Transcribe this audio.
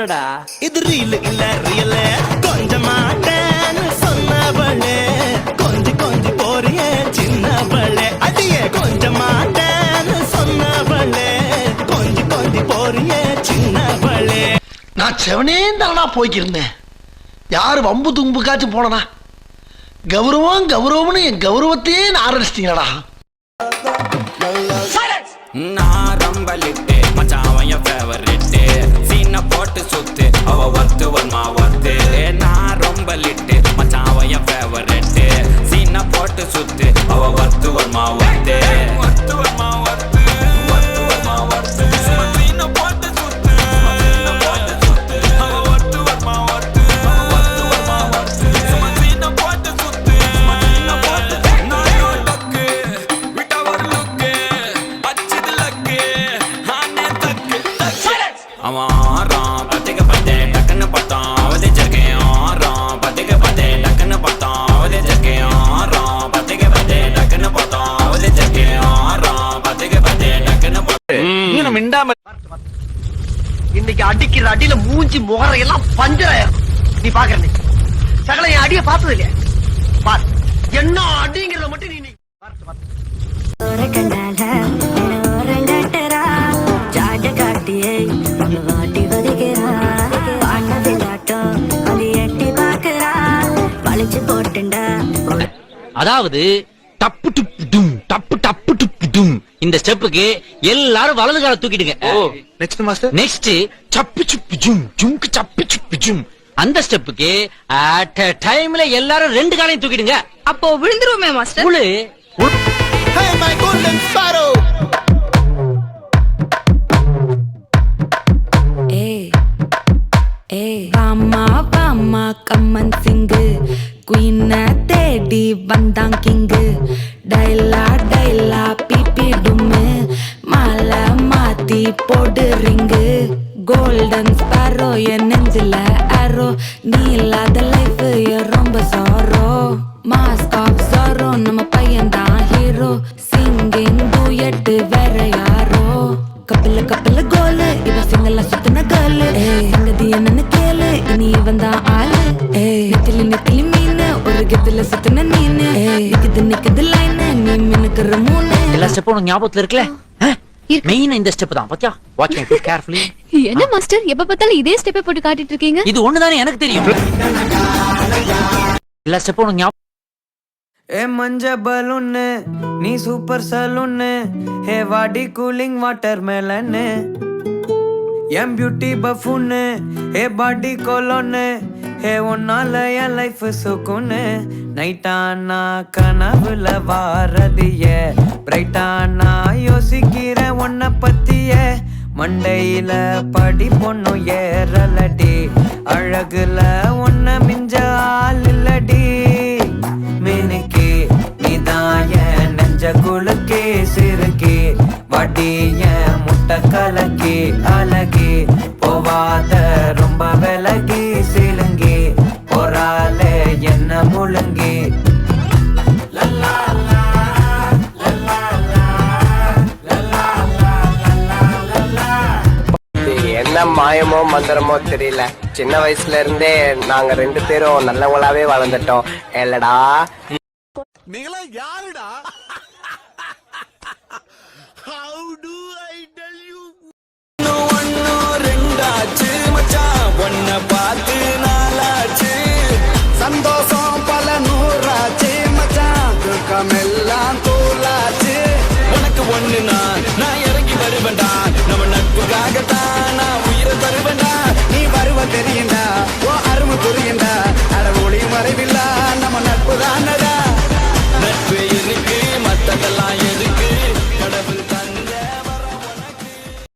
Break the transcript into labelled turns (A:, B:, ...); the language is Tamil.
A: உண்மைடா.
B: இது ரீல் இல்ல ரியல். கொஞ்சமாட்டேன்னு சொன்னவளே கொஞ்சி கொஞ்சி போறிய சின்னவளே. அடியே கொஞ்சமாட்டேன்னு சொன்னவளே கொஞ்சி கொஞ்சி போறிய சின்னவளே.
C: நான் செவனே தானா போய்க்கிருந்தேன். யாரு வம்பு தும்புக்காச்சும் போனனா? கௌரவம் கௌரவம்னு என் கௌரவத்தையே ஆரம்பிச்சிட்டீங்களா?
A: நான் ரம்பலிட்டு மச்சான் என் ஃபேவரிட்டு. சீனை போட்டு சுத்து அவ ஒர்த்து வருமா ஒர்த்து. நான் ரம்பலிட்டு மச்சான் என் ஃபேவரிட்டு. சீனை போட்டு சுத்து அவ ஒர்த்து வருமா ஒர்த்து. ஒர்த்து வருமா ஒர்த்து. ஒர்த்து வருமா ஒர்த்து. சீனை போட்டு சுத்து போட்டு சுத்து அவ ஒர்த்து வருமா ஒர்த்து. ஒர்த்து வருமா ஒர்த்து. சீனை போட்டு சுத்து போட்டு நானோ டக்கு விட்டா ஒரு லுக்கு. அச்சது லக்கு ஆனே தக்கு தக்கு. அவன் ஆறான் பத்திக்க பத்தே டக்குன்னு பார்த்தான் அவதே ஜர்க்கேன். ஆறான் பத்திக்க பத்தே டக்குன்னு பார்த்தான் அவதே ஜர்க்கேன். ஆறான் பத்திக்க பத்தே டக்குன்னு பார்த்தான் அவதே ஜர்க்கேன். ஆறான் பத்திக்க பத்தே டக்குன்னு பார்த்தான். மிண்டாம
C: இன்னைக்கு அடிக்கிற அடியில மூஞ்சி முகரையெல்லாம் பஞ்சராயிரும். நீ பாக்குற சகல என் அடிய பார்த்தது இல்லையா? பார் என்ன அடிங்கிறத மட்டும் நீ
D: அதாவது டப்பு டுப்பு டும் டப்பு டப்பு டுப்பு டும். இந்த ஸ்டெப்புக்கு எல்லாரும் வலது கால தூக்கிடுங்க.
E: Next master.
D: நெக்ஸ்ட் சப்பு சுப்பு ஜும் ஜும்க்கு சப்பு சுப்பு ஜும். அந்த ஸ்டெப்புக்கு அட் டைம்ல எல்லாரும் ரெண்டு காலையும் தூக்கிடுங்க.
F: அப்போ விழுந்துருவோமே மாஸ்டர்.
D: உளு
B: Hey my golden sparrow.
F: பாமா கம்மன் சிங்கு குயின தேடி வந்தான் கிங்கு. டைலா டைலா பிபி டும்மு மாலை மாத்தி போடு ரிங்கு. கோல்டன் ஸ்பாரோ என் நெஞ்சில ஆரோ. நீ இல்லாத லைஃப் ரொம்ப சாரோ. மாஸ்க் ஆஃப் சாரோ நம்ம பையன் தான் ஹீரோ. சிங்கிங் டூயட் வேற யாரோ. கப்பல கப்பல கோலு இவ சிங்கல சுத்தின கேளு. சங்கதி என்னன்னு கேளு இனி இவன் தான் ஆளு. நெத்திலி நெத்திலி மீனு ஒரு கெத்துல சுத்தின நீனு. நிக்குது நிக்குது லைனு நீ மினுக்குற மூணு.
D: எல்லா ஸ்டெப்பும் உனக்கு ஞாபகத்துல இருக்குல்ல? மெயின் இந்த ஸ்டெப் தான். பாத்தியா? Watch me carefully.
F: என்ன மாஸ்டர் எப்ப பார்த்தாலும் இதே ஸ்டெப்பை போட்டு காட்டிட்டு இருக்கீங்க?
D: இது ஒண்ணுதானே எனக்கு தெரியும். எல்லா ஸ்டெப்பும் உனக்கு ஞாபகம்.
G: ஏ மஞ்ச பலூன்னு நீ சூப்பர் சலூன்னு. ஹே வாடி கூலிங் வாட்டர் மேலன்னு. என் பியூட்டி பஃபூன்னு ஹே பாடி கோலோன்னு. ஹே உன்னால என் லைஃப் சுக்குன்னு. நைட்டானா கனவுல வாரதிய பிரைட்டானா யோசிக்கிற உன்னை பத்திய. மண்டையில படி பொண்ணும் ஏறலடி. அழகுல உன்னை மிஞ்ச ஆள் இல்லடி. மினுக்கி நீதான் என் நெஞ்ச குலுக்கி சிறுக்கி. வடிய முட்டை கலக்கி அழகி. போவாத ரொம்ப விலகி சிலுங்கி. போறாலே என்ன முழுங்கி.
H: என்ன மாயமோ மந்திரமோ தெரியல. சின்ன வயசுல இருந்தே நாங்க ரெண்டு பேரும் நல்லவங்களாவே வளர்ந்துட்டோம். இல்லடா
B: நீங்களா யாருடா? How do I tell you? ஒன்னு ரெண்டாச்சு மச்சான் ஒன்ன பார்த்து நாளாச்சு. சந்தோஷம் பல நூறாச்சு மச்சான். துக்கமெல்லாம் தூளாச்சு. உனக்கு ஒண்ணு